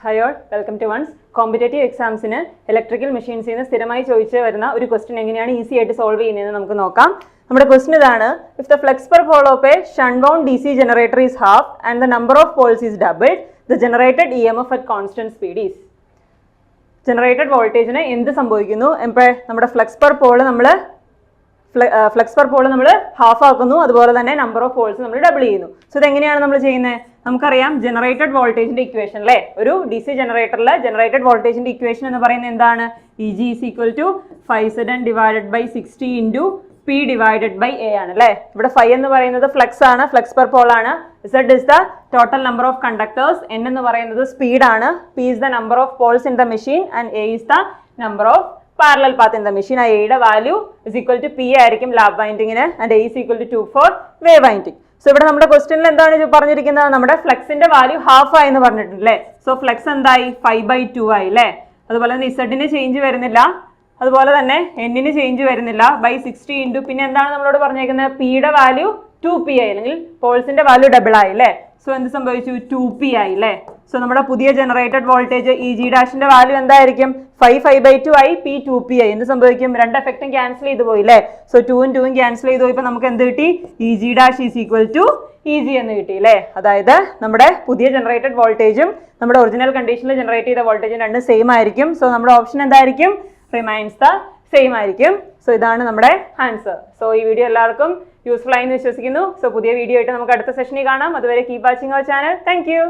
Hi all, welcome to once. Competitive exams in electrical machines in സ്ഥിരമായി ചോദിച്ചു വരുന്ന ഒരു ക്വസ്റ്റ്യൻ എങ്ങനെയാണ് ഈസി ആയിട്ട് സോൾവ് ചെയ്യുന്നത് നമുക്ക് നോക്കാം. നമ്മുടെ ക്വസ്റ്റ്യൻ ഇതാണ്. If the flux per pole of a shunt wound DC generator is half and the number of poles is doubled, the generated EMF at constant speed is. Generated voltage നെ എന്ത് സംഭവിക്കുന്നു? നമ്മുടെ flux per pole നമ്മൾ half ആക്കുന്നു, അതുപോലെ തന്നെ number of poles നമ്മൾ double ചെയ്യുന്നു. സോ ഇതെങ്ങനെയാണ് നമ്മൾ ചെയ്യുന്നത്? നമുക്കറിയാം ജനറേറ്റഡ് വോൾട്ടേജിന്റെ ഇക്വേഷൻ അല്ലേ, ഒരു ഡി സി ജനറേറ്ററിലെ ജനറേറ്റഡ് വോൾട്ടേജിന്റെ ഇക്വേഷൻ എന്ന് പറയുന്നത് എന്താണ്? E G is equal to 5Zn divided by 60 into P divided by A ആണ് അല്ലേ. ഇവിടെ 5 എന്ന് പറയുന്നത് ഫ്ലക്സ് ആണ്, ഫ്ലക്സ് പെർ പോൾ ആണ്. Z is the total number of conductors, n എന്ന് പറയുന്നത് സ്പീഡ് ആണ്, p is the number of poles in the machine and a is the number of parallel path in the machine. A യുടെ value is equal to p ആയിരിക്കും lap വൈൻഡിങ്ങിന് and a is equal to 2 for wave winding. So ഇവിടെ നമ്മുടെ ക്വസ്റ്റ്യനിൽ എന്താണ് പറഞ്ഞിരിക്കുന്നത്? നമ്മുടെ ഫ്ലക്സിന്റെ value half ആയി എന്ന് പറഞ്ഞിട്ടുണ്ട് അല്ലേ. സോ ഫ്ലക്സ് എന്തായി? 5/2 ആയി അല്ലേ. അതുപോലെ തന്നെ ഇസഡിന് ചേഞ്ച് വരുന്നില്ല, അതുപോലെ തന്നെ എന്നിന് ചേഞ്ച് വരുന്നില്ല, ബൈ 60 ഇൻറ്റു പിന്നെ എന്താണ് നമ്മളോട് പറഞ്ഞേക്കുന്നത്? പിയുടെ വാല്യൂ 2p ആയി, അല്ലെങ്കിൽ പോൾസിന്റെ വാല്യൂ ഡബിൾ ആയി അല്ലേ. സോ എന്ത് സംഭവിച്ചു? 2p ആയി അല്ലേ. സോ നമ്മുടെ പുതിയ ജനറേറ്റഡ് വോൾട്ടേജ് ഇ ജി ഡാഷിന്റെ വാല്യൂ എന്തായിരിക്കും? 5/2 ആയി, p 2p ആയി. എന്ത് സംഭവിക്കും? രണ്ട് എഫക്റ്റും ക്യാൻസൽ ചെയ്ത് പോയി അല്ലേ. സോ 2ഉം 2ഉം ക്യാൻസൽ ചെയ്ത് പോയപ്പോൾ നമുക്ക് എന്ത് കിട്ടി? E G dash is equal to E G എന്ന് കിട്ടി അല്ലേ. അതായത് നമ്മുടെ പുതിയ ജനറേറ്റഡ് വോൾട്ടേജും നമ്മുടെ ഒറിജിനൽ കണ്ടീഷനിൽ ജനറേറ്റ് ചെയ്ത വോൾട്ടേജും രണ്ടും സെയിം ആയിരിക്കും. സോ നമ്മുടെ ഓപ്ഷൻ എന്തായിരിക്കും? റിമൈൻസ് ദ സെയിം ആയിരിക്കും. സോ ഇതാണ് നമ്മുടെ ആൻസർ. സോ ഈ വീഡിയോ എല്ലാവർക്കും യൂസ്ഫുൾ ആയി എന്ന് വിശ്വസിക്കുന്നു. സോ പുതിയ വീഡിയോ ആയിട്ട് നമുക്ക് അടുത്ത സെഷനിൽ കാണാം. അതുവരെ keep watching our channel. Thank U.